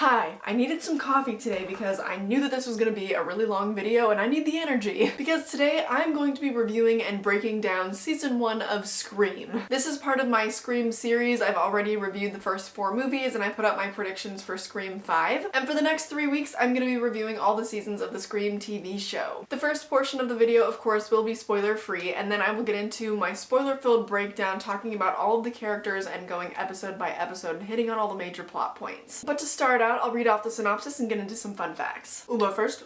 Hi, I needed some coffee today because I knew that this was going to be a really long video and I need the energy. Because today I'm going to be reviewing and breaking down season 1 of Scream. This is part of my Scream series. I've already reviewed the first 4 movies and I put out my predictions for Scream 5. And for the next 3 weeks I'm going to be reviewing all the seasons of the Scream TV show. The first portion of the video, of course, will be spoiler free, and then I will get into my spoiler-filled breakdown talking about all of the characters and going episode by episode and hitting on all the major plot points. But to start out, I'll read off the synopsis and get into some fun facts. But first,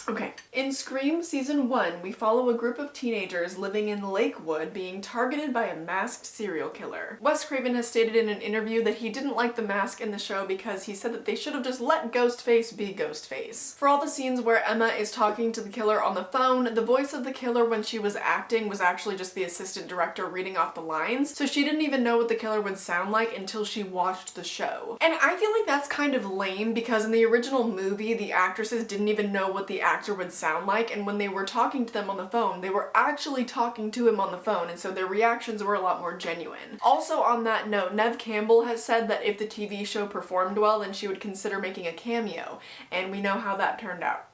okay. In Scream Season 1, we follow a group of teenagers living in Lakewood being targeted by a masked serial killer. Wes Craven has stated in an interview that he didn't like the mask in the show because he said that they should have just let Ghostface be Ghostface. For all the scenes where Emma is talking to the killer on the phone, the voice of the killer when she was acting was actually just the assistant director reading off the lines, so she didn't even know what the killer would sound like until she watched the show. And I feel like that's kind of lame because in the original movie, the actresses didn't even know what the actor would sound like, and when they were talking to them on the phone, they were actually talking to him on the phone, and so their reactions were a lot more genuine. Also on that note, Neve Campbell has said that if the TV show performed well, then she would consider making a cameo, and we know how that turned out.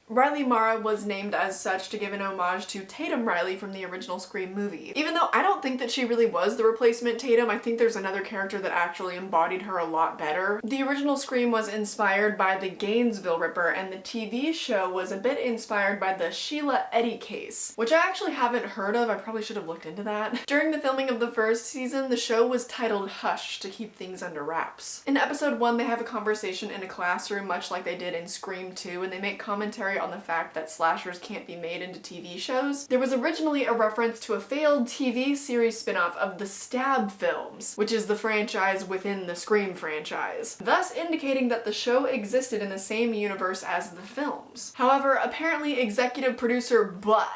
Riley Mara was named as such to give an homage to Tatum Riley from the original Scream movie. Even though I don't think that she really was the replacement Tatum, I think there's another character that actually embodied her a lot better. The original Scream was inspired by the Gainesville Ripper, and the TV show was a bit inspired by the Sheila Eddy case, which I actually haven't heard of. I probably should have looked into that. During the filming of the first season, the show was titled Hush to keep things under wraps. In episode 1, they have a conversation in a classroom much like they did in Scream 2, and they make commentary on the fact that slashers can't be made into TV shows. There was originally a reference to a failed TV series spin-off of the Stab films, which is the franchise within the Scream franchise, thus indicating that the show existed in the same universe as the films. However, apparently executive producer Bob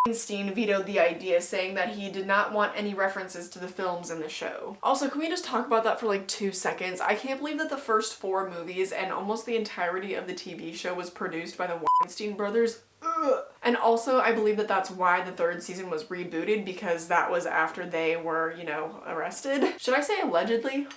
Weinstein vetoed the idea, saying that he did not want any references to the films in the show. Also, can we just talk about that for like 2 seconds? I can't believe that the first 4 movies and almost the entirety of the TV show was produced by the Weinstein brothers. Ugh. And also, I believe that that's why the 3rd season was rebooted, because that was after they were, you know, arrested. Should I say allegedly?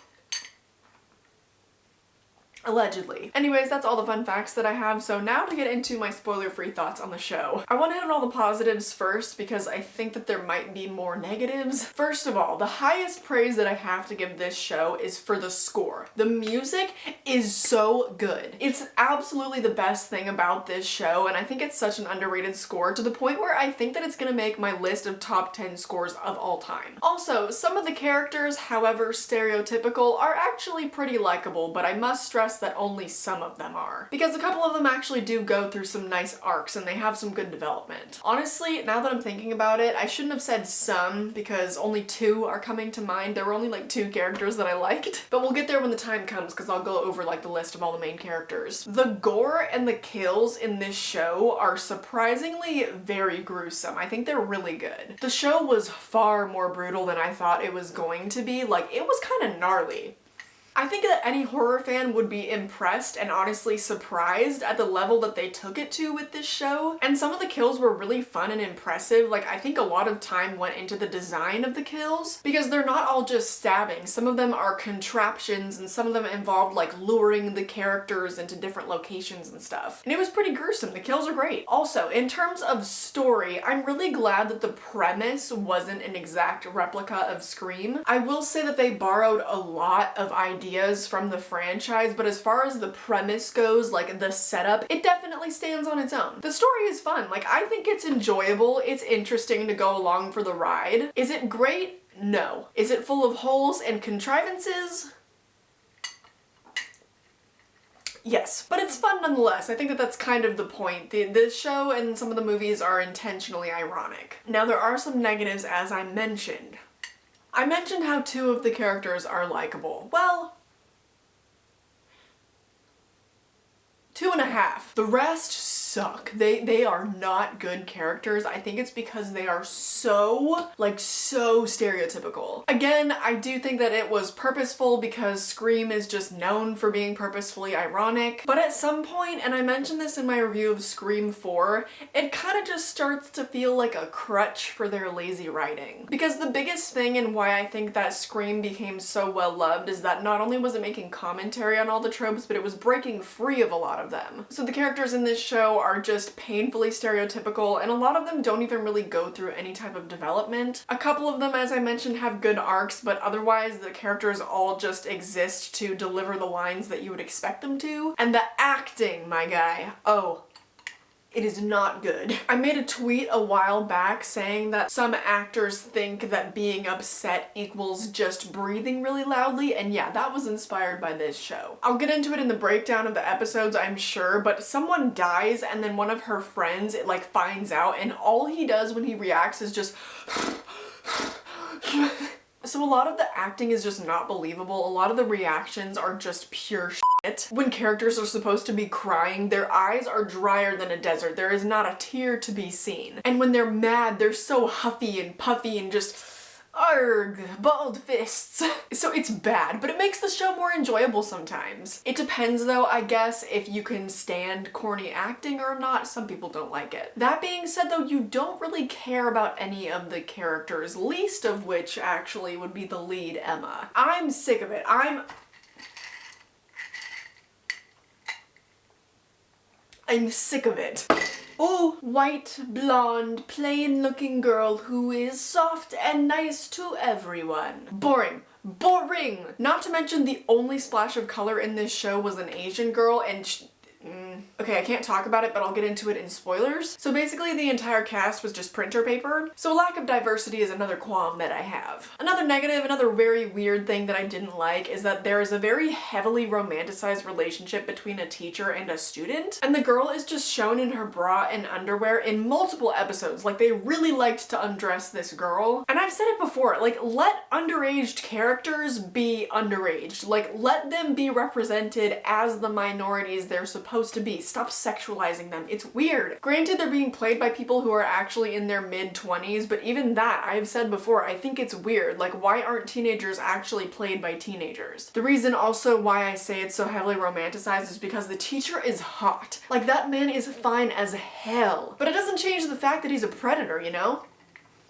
Allegedly. Anyways, that's all the fun facts that I have, so now to get into my spoiler-free thoughts on the show. I want to hit on all the positives first because I think that there might be more negatives. First of all, the highest praise that I have to give this show is for the score. The music is so good. It's absolutely the best thing about this show, and I think it's such an underrated score to the point where I think that it's gonna make my list of top 10 scores of all time. Also, some of the characters, however stereotypical, are actually pretty likable, but I must stress that only some of them are. Because a couple of them actually do go through some nice arcs and they have some good development. Honestly, now that I'm thinking about it, I shouldn't have said some because only 2 are coming to mind. There were only like 2 characters that I liked. But we'll get there when the time comes because I'll go over like the list of all the main characters. The gore and the kills in this show are surprisingly very gruesome. I think they're really good. The show was far more brutal than I thought it was going to be. Like, it was kind of gnarly. I think that any horror fan would be impressed and honestly surprised at the level that they took it to with this show. And some of the kills were really fun and impressive. Like, I think a lot of time went into the design of the kills because they're not all just stabbing. Some of them are contraptions and some of them involved like luring the characters into different locations and stuff. And it was pretty gruesome. The kills are great. Also, in terms of story, I'm really glad that the premise wasn't an exact replica of Scream. I will say that they borrowed a lot of ideas from the franchise, but as far as the premise goes, like the setup, it definitely stands on its own. The story is fun. Like, I think it's enjoyable. It's interesting to go along for the ride. Is it great? No. Is it full of holes and contrivances? Yes, but it's fun nonetheless. I think that that's kind of the point. The show and some of the movies are intentionally ironic. Now, there are some negatives, as I mentioned. I mentioned how 2 of the characters are likable. Well, 2.5. The rest suck. They are not good characters. I think it's because they are so, like, so stereotypical. Again, I do think that it was purposeful because Scream is just known for being purposefully ironic, but at some point, and I mentioned this in my review of Scream 4, it kind of just starts to feel like a crutch for their lazy writing. Because the biggest thing and why I think that Scream became so well loved is that not only was it making commentary on all the tropes, but it was breaking free of a lot of them. So the characters in this show are just painfully stereotypical, and a lot of them don't even really go through any type of development. A couple of them, as I mentioned, have good arcs, but otherwise the characters all just exist to deliver the lines that you would expect them to. And the acting, my guy, oh, it is not good. I made a tweet a while back saying that some actors think that being upset equals just breathing really loudly, and yeah, that was inspired by this show. I'll get into it in the breakdown of the episodes, I'm sure, but someone dies and then one of her friends, it like finds out, and all he does when he reacts is just so a lot of the acting is just not believable. A lot of the reactions are just pure shit. When characters are supposed to be crying, their eyes are drier than a desert. There is not a tear to be seen. And when they're mad, they're so huffy and puffy and just arg, bald fists. So it's bad, but it makes the show more enjoyable sometimes. It depends though, I guess, if you can stand corny acting or not. Some people don't like it. That being said though, you don't really care about any of the characters, least of which actually would be the lead, Emma. I'm sick of it. I'm sick of it. Oh, white, blonde, plain-looking girl who is soft and nice to everyone. Boring. Boring! Not to mention the only splash of color in this show was an Asian girl, and okay, I can't talk about it, but I'll get into it in spoilers. So basically the entire cast was just printer paper. So a lack of diversity is another qualm that I have. Another negative, another very weird thing that I didn't like is that there is a very heavily romanticized relationship between a teacher and a student. And the girl is just shown in her bra and underwear in multiple episodes. Like, they really liked to undress this girl. And I've said it before, like, let underaged characters be underaged. Like, let them be represented as the minorities they're supposed to be. Stop sexualizing them. It's weird. Granted, they're being played by people who are actually in their mid-20s, but even that, I've said before, I think it's weird. Like, why aren't teenagers actually played by teenagers? The reason also why I say it's so heavily romanticized is because the teacher is hot. Like, that man is fine as hell. But it doesn't change the fact that he's a predator, you know?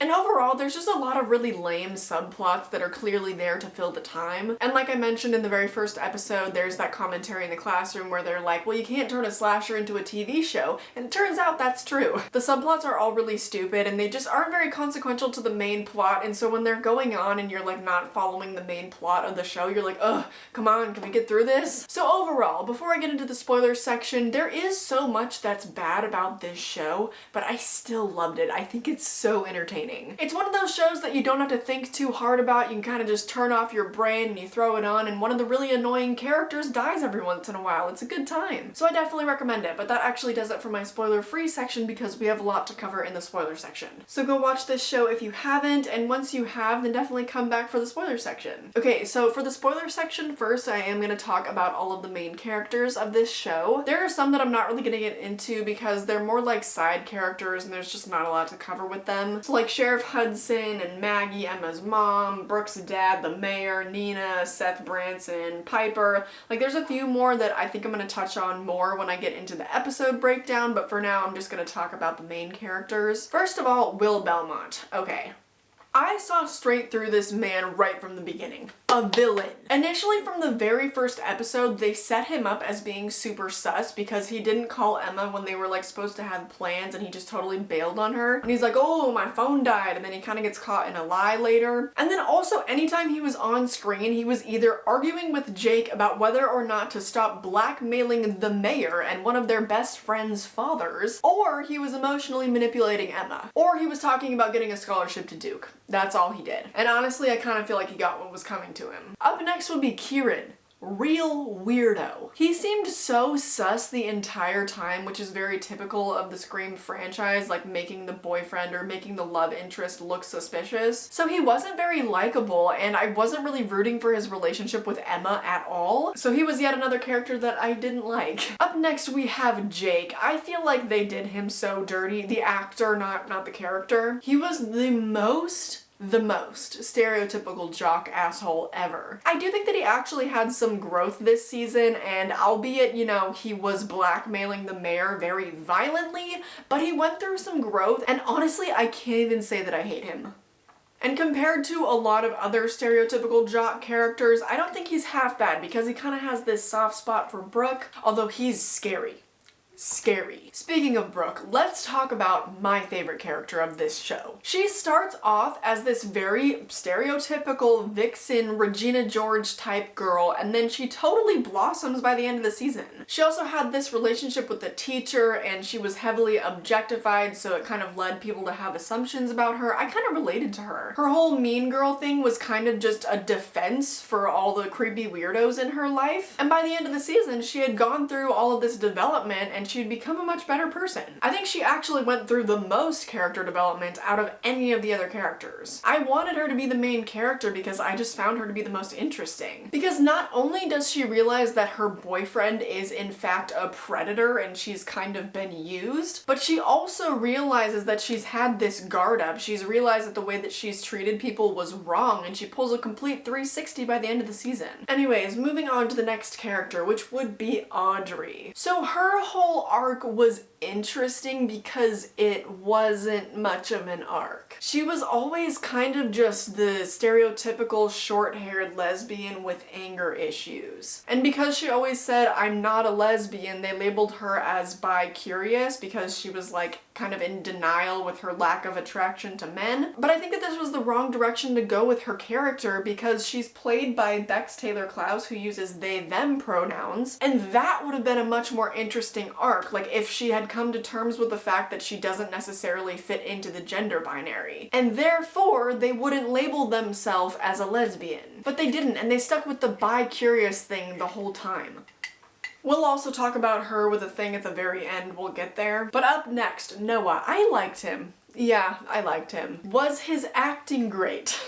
And overall, there's just a lot of really lame subplots that are clearly there to fill the time. And like I mentioned in the very first episode, there's that commentary in the classroom where they're like, well, you can't turn a slasher into a TV show. And it turns out that's true. The subplots are all really stupid and they just aren't very consequential to the main plot. And so when they're going on and you're like not following the main plot of the show, you're like, ugh, come on, can we get through this? So overall, before I get into the spoilers section, there is so much that's bad about this show, but I still loved it. I think it's so entertaining. It's one of those shows that you don't have to think too hard about. You can kind of just turn off your brain and you throw it on, and one of the really annoying characters dies every once in a while. It's a good time. So I definitely recommend it, but that actually does it for my spoiler-free section because we have a lot to cover in the spoiler section. So go watch this show if you haven't, and once you have, then definitely come back for the spoiler section. Okay, so for the spoiler section first, I am going to talk about all of the main characters of this show. There are some that I'm not really going to get into because they're more like side characters and there's just not a lot to cover with them. So like Sheriff Hudson and Maggie, Emma's mom, Brooke's dad, the mayor, Nina, Seth Branson, Piper. Like, there's a few more that I think I'm going to touch on more when I get into the episode breakdown, but for now I'm just going to talk about the main characters. First of all, Will Belmont. Okay. I saw straight through this man right from the beginning. A villain. Initially, from the very first episode, they set him up as being super sus because he didn't call Emma when they were like supposed to have plans and he just totally bailed on her. And he's like, oh, my phone died, and then he kind of gets caught in a lie later. And then also, anytime he was on screen, he was either arguing with Jake about whether or not to stop blackmailing the mayor and one of their best friend's fathers, or he was emotionally manipulating Emma, or he was talking about getting a scholarship to Duke. That's all he did. And honestly, I kind of feel like he got what was coming to him. Up next would be Kieran. real weirdo. He seemed so sus the entire time, which is very typical of the Scream franchise, like making the boyfriend or making the love interest look suspicious. So he wasn't very likable, and I wasn't really rooting for his relationship with Emma at all. So he was yet another character that I didn't like. Up next we have Jake. I feel like they did him so dirty. The actor, not the character. He was the most stereotypical jock asshole ever. I do think that he actually had some growth this season, and albeit, you know, he was blackmailing the mayor very violently, but he went through some growth, and honestly, I can't even say that I hate him. And compared to a lot of other stereotypical jock characters, I don't think he's half bad because he kind of has this soft spot for Brooke, although he's scary. Speaking of Brooke, let's talk about my favorite character of this show. She starts off as this very stereotypical vixen, Regina George type girl, and then she totally blossoms by the end of the season. She also had this relationship with the teacher, and she was heavily objectified, so it kind of led people to have assumptions about her. I kind of related to her. Her whole mean girl thing was kind of just a defense for all the creepy weirdos in her life. And by the end of the season, she had gone through all of this development, and she'd become a much better person. I think she actually went through the most character development out of any of the other characters. I wanted her to be the main character because I just found her to be the most interesting. Because not only does she realize that her boyfriend is in fact a predator and she's kind of been used, but she also realizes that she's had this guard up. She's realized that the way that she's treated people was wrong, and she pulls a complete 360 by the end of the season. Anyways, moving on to the next character, which would be Audrey. So her whole arc was interesting because it wasn't much of an arc. She was always kind of just the stereotypical short-haired lesbian with anger issues. And because she always said, "I'm not a lesbian," they labeled her as bi-curious because she was like kind of in denial with her lack of attraction to men. But I think that this was the wrong direction to go with her character because she's played by Bex Taylor Klaus, who uses they them pronouns, and that would have been a much more interesting arc, like if she had come to terms with the fact that she doesn't necessarily fit into the gender binary, and therefore they wouldn't label themselves as a lesbian. But they didn't, and they stuck with the bi-curious thing the whole time. We'll also talk about her with a thing at the very end, we'll get there. But up next, Noah. I liked him. Yeah, I liked him. Was his acting great?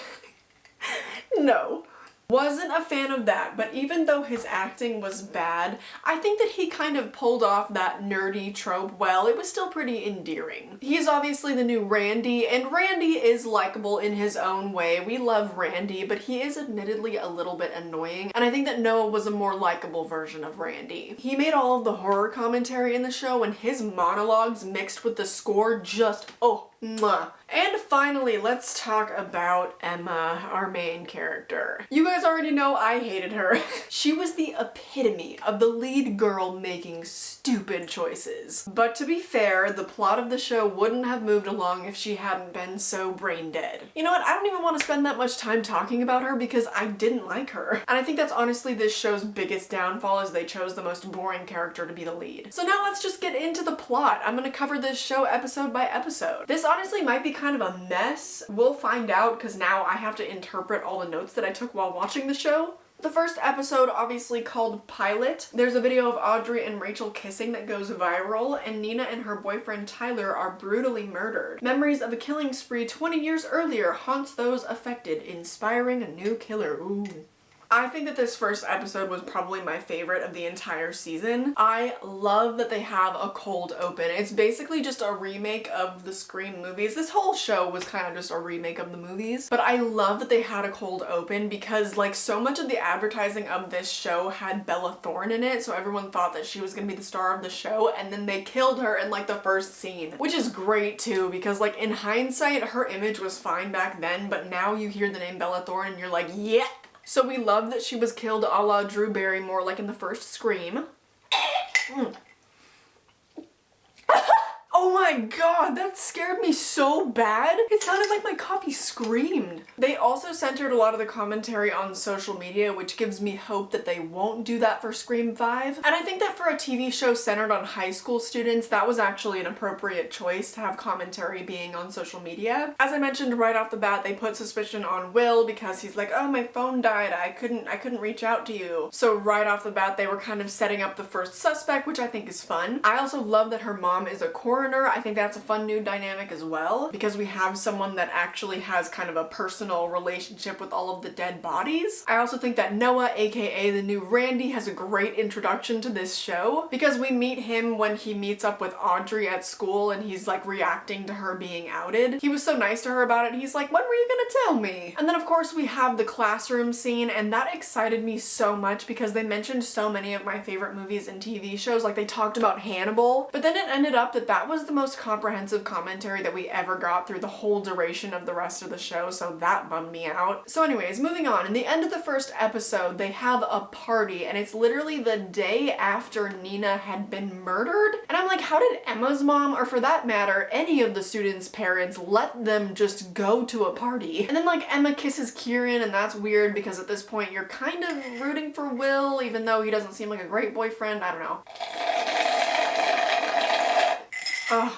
No. Wasn't a fan of that, but even though his acting was bad, I think that he kind of pulled off that nerdy trope well. It was still pretty endearing. He's obviously the new Randy, and Randy is likable in his own way. We love Randy, but he is admittedly a little bit annoying, and I think that Noah was a more likable version of Randy. He made all of the horror commentary in the show, and his monologues mixed with the score just, oh, mwah. And finally, let's talk about Emma, our main character. You guys already know I hated her. She was the epitome of the lead girl making stupid choices. But to be fair, the plot of the show wouldn't have moved along if she hadn't been so brain dead. You know what? I don't even want to spend that much time talking about her because I didn't like her. And I think that's honestly this show's biggest downfall, is they chose the most boring character to be the lead. So now let's just get into the plot. I'm gonna cover this show episode by episode. This honestly might be kind of a mess. We'll find out because now I have to interpret all the notes that I took while watching the show. The first episode, obviously called Pilot, there's a video of Audrey and Rachel kissing that goes viral, and Nina and her boyfriend Tyler are brutally murdered. Memories of a killing spree 20 years earlier haunts those affected, inspiring a new killer. Ooh. I think that this first episode was probably my favorite of the entire season. I love that they have a cold open. It's basically just a remake of the Scream movies. This whole show was kind of just a remake of the movies, but I love that they had a cold open because like so much of the advertising of this show had Bella Thorne in it, so everyone thought that she was gonna be the star of the show, and then they killed her in like the first scene, which is great too because like in hindsight her image was fine back then, but now you hear the name Bella Thorne and you're like, yeah. So we love that she was killed a la Drew Barrymore like in the first Scream. Oh Oh my god, that scared me so bad. It sounded like my coffee screamed. They also centered a lot of the commentary on social media, which gives me hope that they won't do that for Scream 5. And I think that for a TV show centered on high school students, that was actually an appropriate choice to have commentary being on social media. As I mentioned right off the bat, they put suspicion on Will because he's like, oh, my phone died, I couldn't reach out to you. So right off the bat, they were kind of setting up the first suspect, which I think is fun. I also love that her mom is a coroner. I think that's a fun new dynamic as well, because we have someone that actually has kind of a personal relationship with all of the dead bodies. I also think that Noah, aka the new Randy, has a great introduction to this show, because we meet him when he meets up with Audrey at school and he's like reacting to her being outed. He was so nice to her about it. He's like, when were you gonna tell me? And then of course we have the classroom scene, and that excited me so much because they mentioned so many of my favorite movies and TV shows. Like they talked about Hannibal, but then it ended up that that was the most comprehensive commentary that we ever got through the whole duration of the rest of the show, so that bummed me out. So anyways, moving on. In the end of the first episode, they have a party, and it's literally the day after Nina had been murdered. And I'm like, how did Emma's mom, or for that matter, any of the students' parents, let them just go to a party? And then like Emma kisses Kieran, and that's weird because at this point you're kind of rooting for Will, even though he doesn't seem like a great boyfriend. I don't know.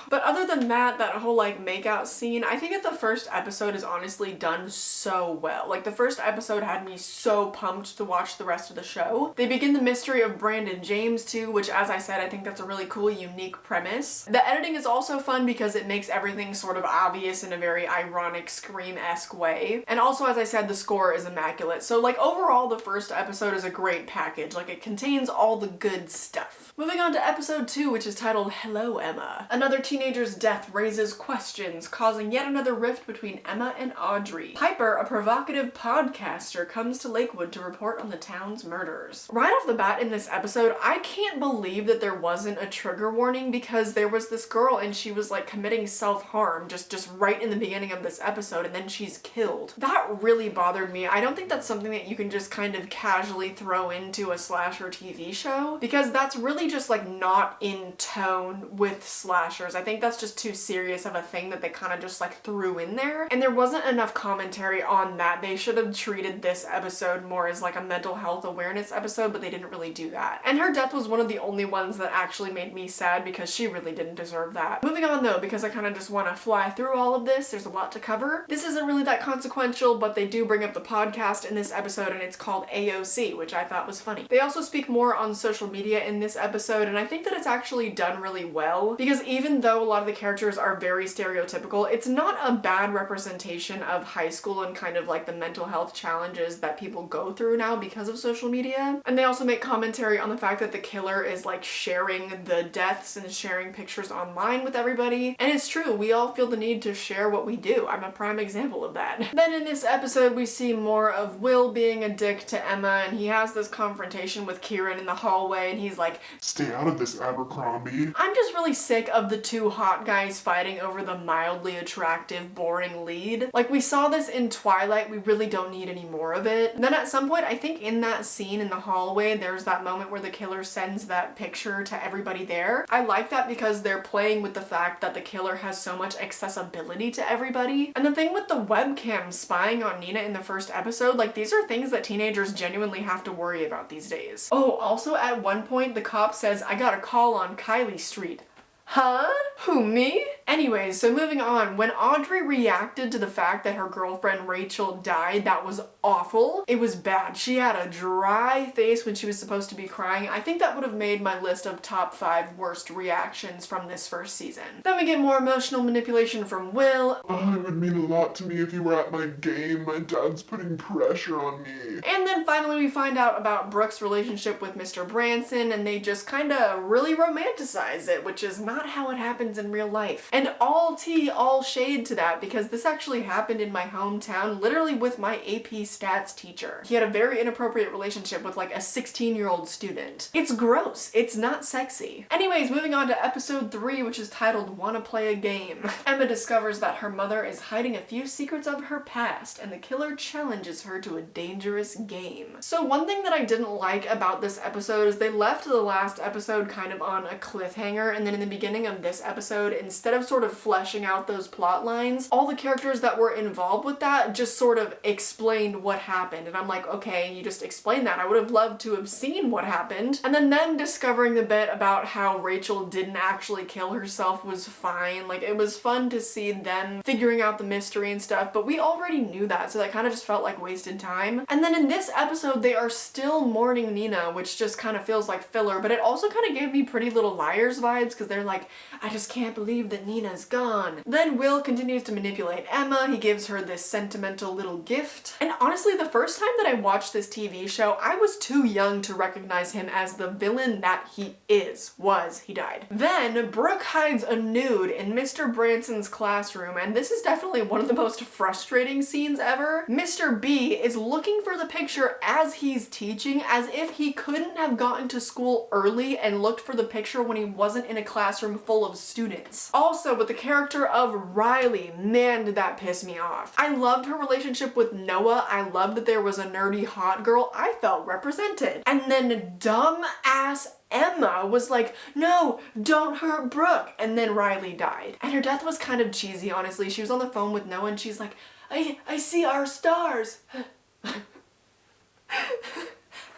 But other than that whole like makeout scene, I think that the first episode is honestly done so well. Like the first episode had me so pumped to watch the rest of the show. They begin the mystery of Brandon James too, which as I said, I think that's a really cool, unique premise. The editing is also fun because it makes everything sort of obvious in a very ironic Scream-esque way. And also, as I said, the score is immaculate. So like overall, the first episode is a great package. Like it contains all the good stuff. Moving on to episode 2, which is titled Hello, Emma. Another teenager's death raises questions, causing yet another rift between Emma and Audrey. Piper, a provocative podcaster, comes to Lakewood to report on the town's murders. Right off the bat in this episode, I can't believe that there wasn't a trigger warning, because there was this girl and she was like committing self-harm just right in the beginning of this episode, and then she's killed. That really bothered me. I don't think that's something that you can just kind of casually throw into a slasher TV show, because that's really just like not in tone with slashers. I think that's just too serious of a thing that they kind of just like threw in there, and there wasn't enough commentary on that. They should have treated this episode more as like a mental health awareness episode, but they didn't really do that. And her death was one of the only ones that actually made me sad, because she really didn't deserve that. Moving on though, because I kind of just want to fly through all of this, there's a lot to cover. This isn't really that consequential, but they do bring up the podcast in this episode, and it's called AOC, which I thought was funny. They also speak more on social media in this episode, and I think that it's actually done really well, because even though a lot of the characters are very stereotypical, it's not a bad representation of high school and kind of like the mental health challenges that people go through now because of social media. And they also make commentary on the fact that the killer is like sharing the deaths and sharing pictures online with everybody. And it's true, we all feel the need to share what we do. I'm a prime example of that. Then in this episode, we see more of Will being a dick to Emma, and he has this confrontation with Kieran in the hallway, and he's like, "Stay out of this, Abercrombie." I'm just really sick of the two hot guys fighting over the mildly attractive, boring lead. Like, we saw this in Twilight, we really don't need any more of it. And then at some point, I think in that scene in the hallway, there's that moment where the killer sends that picture to everybody there. I like that because they're playing with the fact that the killer has so much accessibility to everybody. And the thing with the webcam spying on Nina in the first episode, like, these are things that teenagers genuinely have to worry about these days. Oh, also at one point, the cop says, "I got a call on Kylie Street." Huh? Who, me? Anyways, so moving on, when Audrey reacted to the fact that her girlfriend Rachel died, that was awful. It was bad. She had a dry face when she was supposed to be crying. I think that would have made my list of top 5 worst reactions from this first season. Then we get more emotional manipulation from Will. "Oh, it would mean a lot to me if you were at my game. My dad's putting pressure on me." And then finally we find out about Brooke's relationship with Mr. Branson, and they just kind of really romanticize it, which is not how it happens in real life. And all tea, all shade to that, because this actually happened in my hometown, literally with my AP stats teacher. He had a very inappropriate relationship with like a 16-year-old student. It's gross. It's not sexy. Anyways, moving on to episode 3, which is titled Wanna Play a Game. Emma discovers that her mother is hiding a few secrets of her past, and the killer challenges her to a dangerous game. So one thing that I didn't like about this episode is they left the last episode kind of on a cliffhanger, and then in the beginning of this episode, instead of sort of fleshing out those plot lines, all the characters that were involved with that just sort of explained what happened. And I'm like, okay, you just explained that. I would have loved to have seen what happened. And then them discovering the bit about how Rachel didn't actually kill herself was fine. Like, it was fun to see them figuring out the mystery and stuff, but we already knew that, so that kind of just felt like wasted time. And then in this episode, they are still mourning Nina, which just kind of feels like filler, but it also kind of gave me Pretty Little Liars vibes, because they're like, I just can't believe that Nina's gone. Then Will continues to manipulate Emma. He gives her this sentimental little gift. And honestly, the first time that I watched this TV show, I was too young to recognize him as the villain that he he died. Then Brooke hides a nude in Mr. Branson's classroom, and this is definitely one of the most frustrating scenes ever. Mr. B is looking for the picture as he's teaching, as if he couldn't have gotten to school early and looked for the picture when he wasn't in a classroom full of students. Also, with the character of Riley, man, did that piss me off. I loved her relationship with Noah. I loved that there was a nerdy hot girl. I felt represented. And then dumb ass Emma was like, no, don't hurt Brooke. And then Riley died. And her death was kind of cheesy, honestly. She was on the phone with Noah and she's like, I see our stars.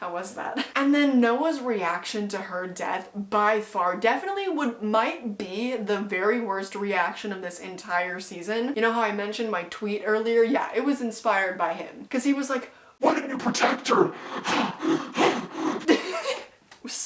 How was that? And then Noah's reaction to her death, by far, definitely might be the very worst reaction of this entire season. You know how I mentioned my tweet earlier? Yeah, it was inspired by him. Because he was like, why didn't you protect her?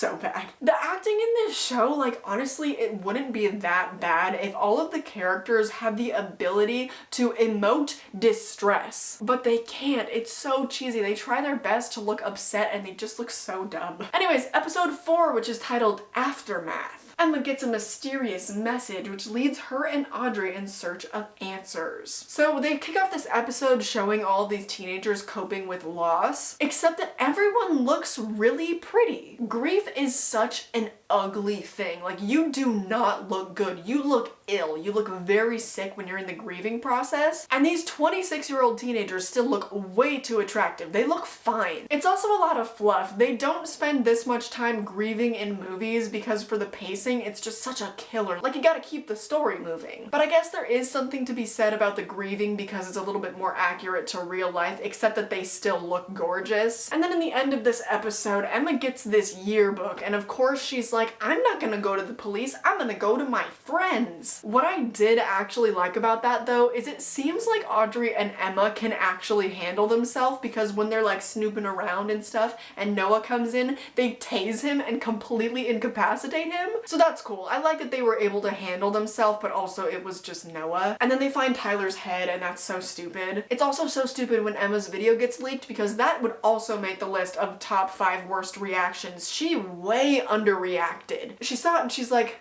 so bad. The acting in this show, like, honestly, it wouldn't be that bad if all of the characters had the ability to emote distress. But they can't. It's so cheesy. They try their best to look upset and they just look so dumb. Anyways, episode 4, which is titled Aftermath. Emma gets a mysterious message which leads her and Audrey in search of answers. So they kick off this episode showing all these teenagers coping with loss, except that everyone looks really pretty. Grief is such an ugly thing. Like, you do not look good. You look ill. You look very sick when you're in the grieving process. And these 26-year-old teenagers still look way too attractive. They look fine. It's also a lot of fluff. They don't spend this much time grieving in movies because for the pacing, it's just such a killer. Like, you gotta keep the story moving. But I guess there is something to be said about the grieving because it's a little bit more accurate to real life, except that they still look gorgeous. And then in the end of this episode, Emma gets this yearbook, and of course she's like, I'm not gonna go to the police, I'm gonna go to my friends. What I did actually like about that though is it seems like Audrey and Emma can actually handle themselves, because when they're like snooping around and stuff and Noah comes in, they tase him and completely incapacitate him. So that's cool. I like that they were able to handle themselves, but also it was just Noah. And then they find Tyler's head, and that's so stupid. It's also so stupid when Emma's video gets leaked, because that would also make the list of top 5 worst reactions. She way underreacted. She saw it and she's like,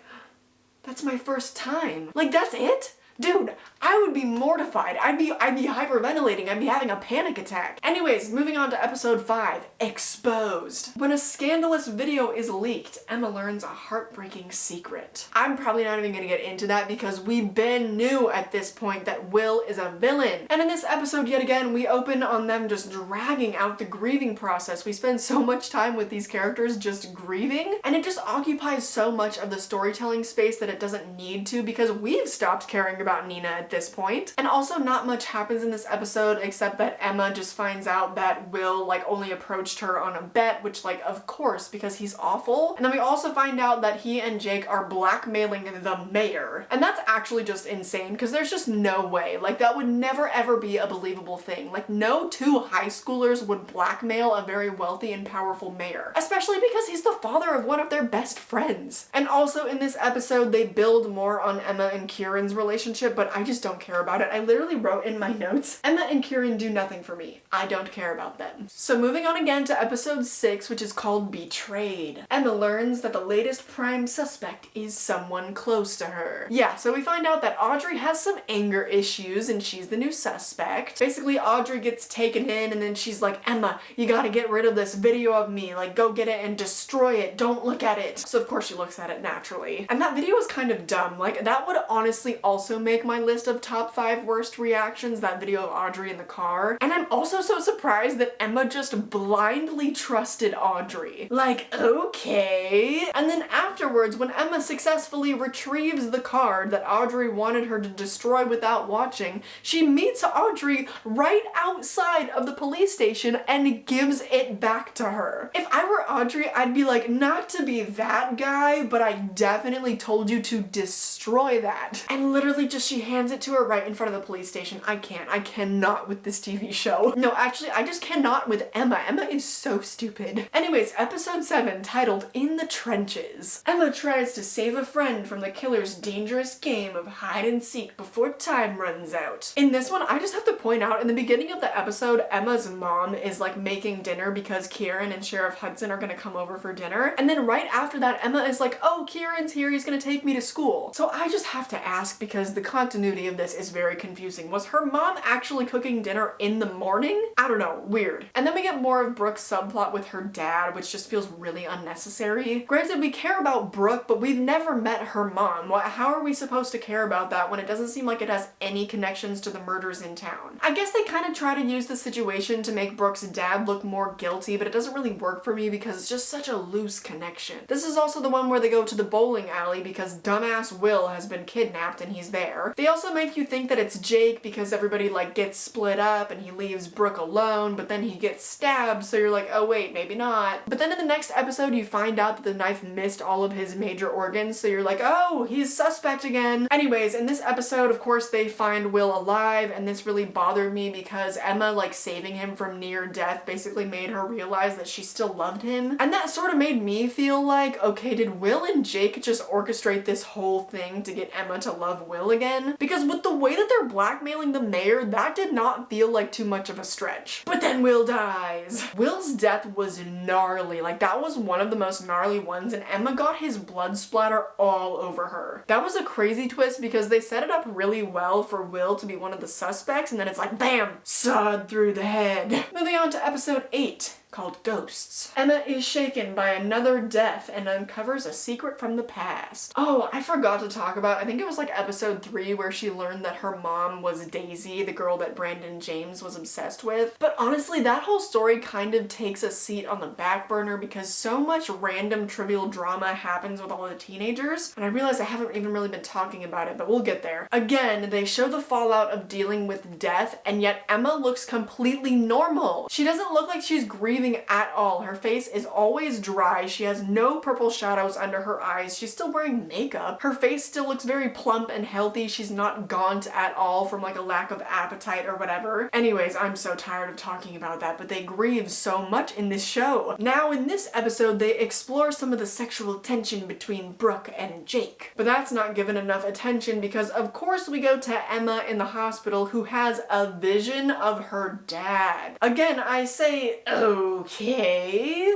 that's my first time. Like, that's it? Dude, I would be mortified. I'd be hyperventilating. I'd be having a panic attack. Anyways, moving on to episode 5, Exposed. When a scandalous video is leaked, Emma learns a heartbreaking secret. I'm probably not even gonna get into that because we knew at this point that Will is a villain. And in this episode, yet again, we open on them just dragging out the grieving process. We spend so much time with these characters just grieving, and it just occupies so much of the storytelling space that it doesn't need to, because we've stopped caring about Nina at this point. And also not much happens in this episode except that Emma just finds out that Will like only approached her on a bet, which like of course because he's awful. And then we also find out that he and Jake are blackmailing the mayor. And that's actually just insane because there's just no way. Like that would never ever be a believable thing. Like no 2 high schoolers would blackmail a very wealthy and powerful mayor. Especially because he's the father of one of their best friends. And also in this episode they build more on Emma and Kieran's relationship, relationship, but I just don't care about it. I literally wrote in my notes, Emma and Kieran do nothing for me. I don't care about them. So moving on again to episode 6, which is called Betrayed. Emma learns that the latest prime suspect is someone close to her. Yeah, so we find out that Audrey has some anger issues and she's the new suspect. Basically, Audrey gets taken in and then she's like, Emma, you gotta get rid of this video of me. Like, go get it and destroy it. Don't look at it. So of course she looks at it naturally. And that video is kind of dumb. Like, that would honestly also make my list of top 5 worst reactions, that video of Audrey in the car. And I'm also so surprised that Emma just blindly trusted Audrey. Like, okay. And then afterwards, when Emma successfully retrieves the card that Audrey wanted her to destroy without watching, she meets Audrey right outside of the police station and gives it back to her. If I were Audrey, I'd be like, not to be that guy, but I definitely told you to destroy that. And literally just she hands it to her right in front of the police station. I cannot with this TV show. No, actually, I just cannot with Emma. Emma is so stupid. Anyways, episode 7, titled In the Trenches. Emma tries to save a friend from the killer's dangerous game of hide and seek before time runs out. In this one, I just have to point out, in the beginning of the episode, Emma's mom is like making dinner because Kieran and Sheriff Hudson are gonna come over for dinner. And then right after that, Emma is like, oh, Kieran's here, he's gonna take me to school. So I just have to ask, because the continuity of this is very confusing. Was her mom actually cooking dinner in the morning? I don't know, weird. And then we get more of Brooke's subplot with her dad, which just feels really unnecessary. Granted, we care about Brooke, but we've never met her mom. How are we supposed to care about that when it doesn't seem like it has any connections to the murders in town? I guess they kind of try to use the situation to make Brooke's dad look more guilty, but it doesn't really work for me because it's just such a loose connection. This is also the one where they go to the bowling alley because dumbass Will has been kidnapped and he's there. They also make you think that it's Jake because everybody like gets split up and he leaves Brooke alone, but then he gets stabbed, so you're like, oh wait, maybe not. But then in the next episode you find out that the knife missed all of his major organs, so you're like, oh, he's suspect again. Anyways, in this episode, of course, they find Will alive, and this really bothered me because Emma, like, saving him from near death basically made her realize that she still loved him. And that sort of made me feel like, okay, did Will and Jake just orchestrate this whole thing to get Emma to love Will again? Because with the way that they're blackmailing the mayor, that did not feel like too much of a stretch. But then Will dies. Will's death was gnarly. Like, that was one of the most gnarly ones, and Emma got his blood splatter all over her. That was a crazy twist because they set it up really well for Will to be one of the suspects, and then it's like, bam, sawed through the head. Moving on to episode 8. Called Ghosts. Emma is shaken by another death and uncovers a secret from the past. Oh, I forgot to talk about, I think it was like episode 3 where she learned that her mom was Daisy, the girl that Brandon James was obsessed with. But honestly, that whole story kind of takes a seat on the back burner because so much random trivial drama happens with all the teenagers, and I realize I haven't even really been talking about it, but we'll get there. Again, they show the fallout of dealing with death, and yet Emma looks completely normal. She doesn't look like she's grieving at all. Her face is always dry. She has no purple shadows under her eyes. She's still wearing makeup. Her face still looks very plump and healthy. She's not gaunt at all from like a lack of appetite or whatever. Anyways, I'm so tired of talking about that, but they grieve so much in this show. Now in this episode, they explore some of the sexual tension between Brooke and Jake. But that's not given enough attention because of course we go to Emma in the hospital who has a vision of her dad. Again, I say, okay.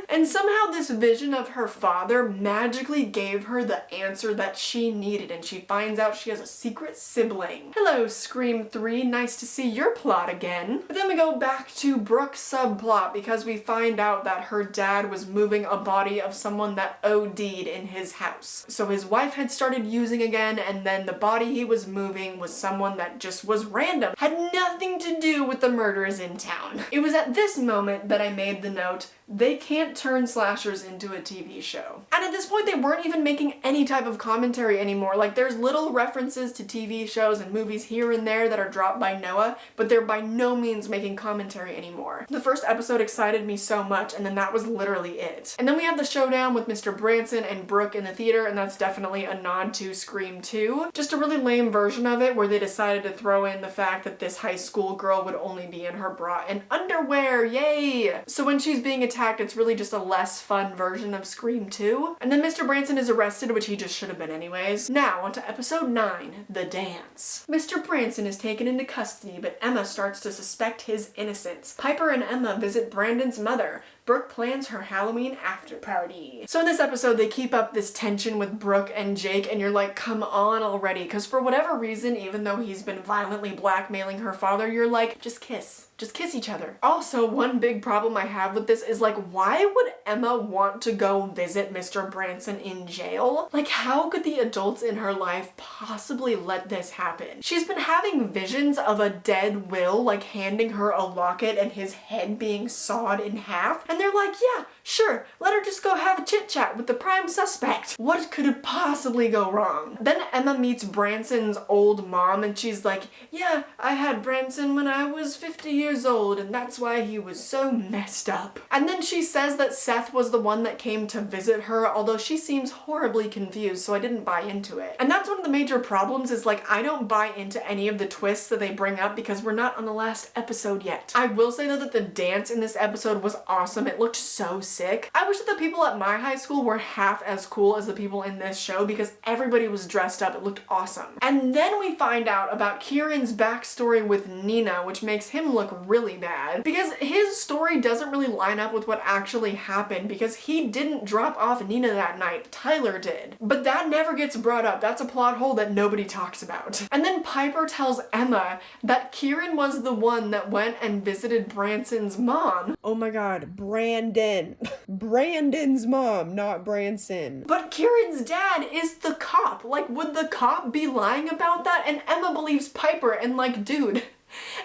And somehow this vision of her father magically gave her the answer that she needed, and she finds out she has a secret sibling. Hello, Scream 3, nice to see your plot again. But then we go back to Brooke's subplot because we find out that her dad was moving a body of someone that OD'd in his house. So his wife had started using again, and then the body he was moving was someone that just was random, had nothing to do with the murders in town. It was at this moment that I made the note, they can't turn slashers into a TV show. And at this point, they weren't even making any type of commentary anymore. Like, there's little references to TV shows and movies here and there that are dropped by Noah, but they're by no means making commentary anymore. The first episode excited me so much, and then that was literally it. And then we have the showdown with Mr. Branson and Brooke in the theater, and that's definitely a nod to Scream 2. Just a really lame version of it where they decided to throw in the fact that this high school girl would only be in her bra and underwear, yay! So when when she's being attacked, it's really just a less fun version of Scream 2. And then Mr. Branson is arrested, which he just should have been anyways. Now, on to episode 9, The Dance. Mr. Branson is taken into custody, but Emma starts to suspect his innocence. Piper and Emma visit Brandon's mother. Brooke plans her Halloween after party. So in this episode, they keep up this tension with Brooke and Jake, and you're like, come on already, because for whatever reason, even though he's been violently blackmailing her father, you're like, just kiss. Just kiss each other. Also, one big problem I have with this is like, why would Emma want to go visit Mr. Branson in jail? Like, how could the adults in her life possibly let this happen? She's been having visions of a dead Will, like handing her a locket and his head being sawed in half. And they're like, yeah, sure, let her just go have a chit chat with the prime suspect. What could possibly go wrong? Then Emma meets Branson's old mom and she's like, yeah, I had Branson when I was 50 years old and that's why he was so messed up. And then she says that Seth was the one that came to visit her, although she seems horribly confused, so I didn't buy into it. And that's one of the major problems is like, I don't buy into any of the twists that they bring up because we're not on the last episode yet. I will say though that the dance in this episode was awesome. It looked so sick. I wish that the people at my high school were half as cool as the people in this show because everybody was dressed up. It looked awesome. And then we find out about Kieran's backstory with Nina, which makes him look really bad because his story doesn't really line up with what actually happened because he didn't drop off Nina that night. Tyler did. But that never gets brought up. That's a plot hole that nobody talks about. And then Piper tells Emma that Kieran was the one that went and visited Branson's mom. Oh my god, Brandon. Brandon's mom, not Branson. But Kieran's dad is the cop. Like, would the cop be lying about that? And Emma believes Piper and like, dude,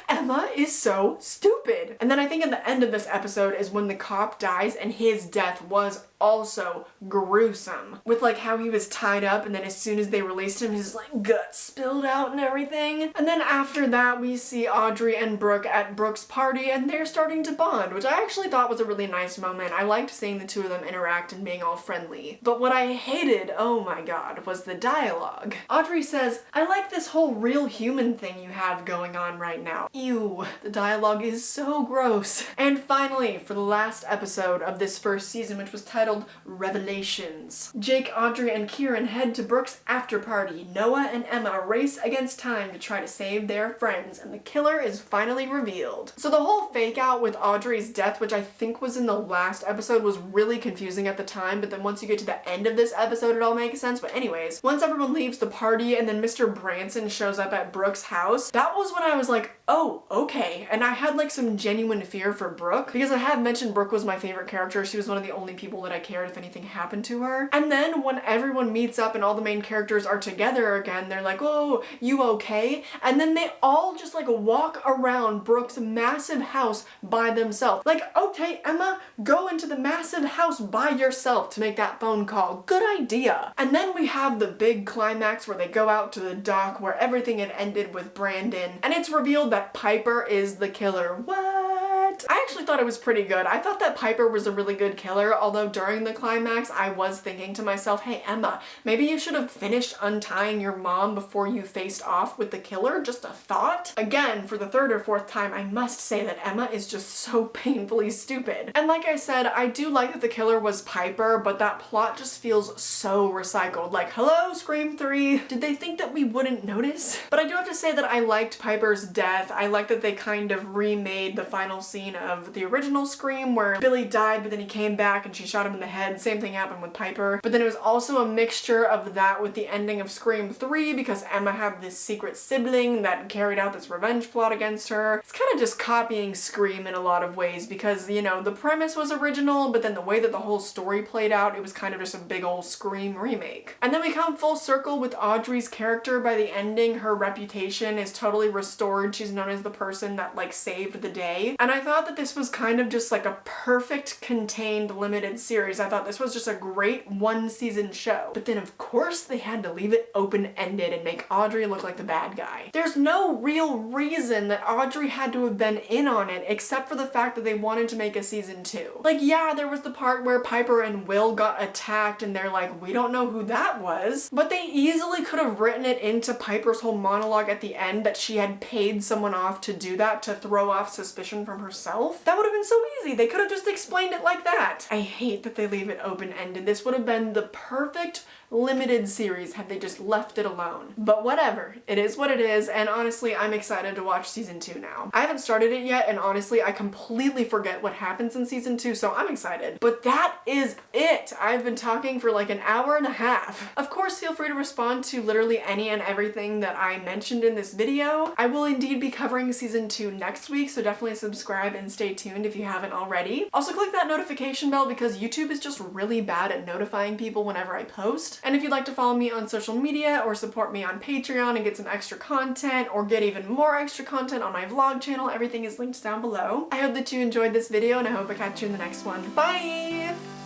Emma is so stupid. And then I think at the end of this episode is when the cop dies and his death was also gruesome. With like how he was tied up and then as soon as they released him, his like guts spilled out and everything. And then after that we see Audrey and Brooke at Brooke's party and they're starting to bond, which I actually thought was a really nice moment. I liked seeing the two of them interact and being all friendly. But what I hated, oh my god, was the dialogue. Audrey says, I like this whole real human thing you have going on right now. Ew, the dialogue is so gross. And finally, for the last episode of this first season, which was titled Revelations. Jake, Audrey, and Kieran head to Brooke's after party. Noah and Emma race against time to try to save their friends, and the killer is finally revealed. So the whole fake out with Audrey's death, which I think was in the last episode, was really confusing at the time, but then once you get to the end of this episode, it all makes sense. But anyways, once everyone leaves the party and then Mr. Branson shows up at Brooke's house, that was when I was like, oh, okay. And I had like some genuine fear for Brooke because I have mentioned Brooke was my favorite character. She was one of the only people that I cared if anything happened to her. And then when everyone meets up and all the main characters are together again, they're like, oh, you okay? And then they all just like walk around Brooke's massive house by themselves. Like, okay, Emma, go into the massive house by yourself to make that phone call. Good idea. And then we have the big climax where they go out to the dock where everything had ended with Brandon, and it's revealed that Piper is the killer. What? I actually thought it was pretty good. I thought that Piper was a really good killer, although during the climax I was thinking to myself, hey Emma, maybe you should have finished untying your mom before you faced off with the killer. Just a thought. Again, for the third or fourth time, I must say that Emma is just so painfully stupid. And like I said, I do like that the killer was Piper, but that plot just feels so recycled. Like, hello, Scream 3. Did they think that we wouldn't notice? But I do have to say that I liked Piper's death. I like that they kind of remade the final scene of the original Scream where Billy died, but then he came back and she shot him in the head. Same thing happened with Piper. But then it was also a mixture of that with the ending of Scream 3 because Emma had this secret sibling that carried out this revenge plot against her. It's kind of just copying Scream in a lot of ways because, you know, the premise was original, but then the way that the whole story played out, it was kind of just a big old Scream remake. And then we come full circle with Audrey's character. By the ending, her reputation is totally restored. She's known as the person that like saved the day. And I thought that this was kind of just like a perfect contained limited series. I thought this was just a great one season show. But then of course they had to leave it open-ended and make Audrey look like the bad guy. There's no real reason that Audrey had to have been in on it except for the fact that they wanted to make a season 2. Like, yeah, there was the part where Piper and Will got attacked and they're like, we don't know who that was. But they easily could have written it into Piper's whole monologue at the end that she had paid someone off to do that to throw off suspicion from herself. That would have been so easy. They could have just explained it like that. I hate that they leave it open-ended. This would have been the perfect limited series had they just left it alone. But whatever, it is what it is, and honestly, I'm excited to watch season 2 now. I haven't started it yet, and honestly, I completely forget what happens in season 2, so I'm excited. But that is it. I've been talking for like an hour and a half. Of course, feel free to respond to literally any and everything that I mentioned in this video. I will indeed be covering season 2 next week, so definitely subscribe and stay tuned if you haven't already. Also, click that notification bell because YouTube is just really bad at notifying people whenever I post. And if you'd like to follow me on social media or support me on Patreon and get some extra content or get even more extra content on my vlog channel, everything is linked down below. I hope that you enjoyed this video and I hope I catch you in the next one. Bye!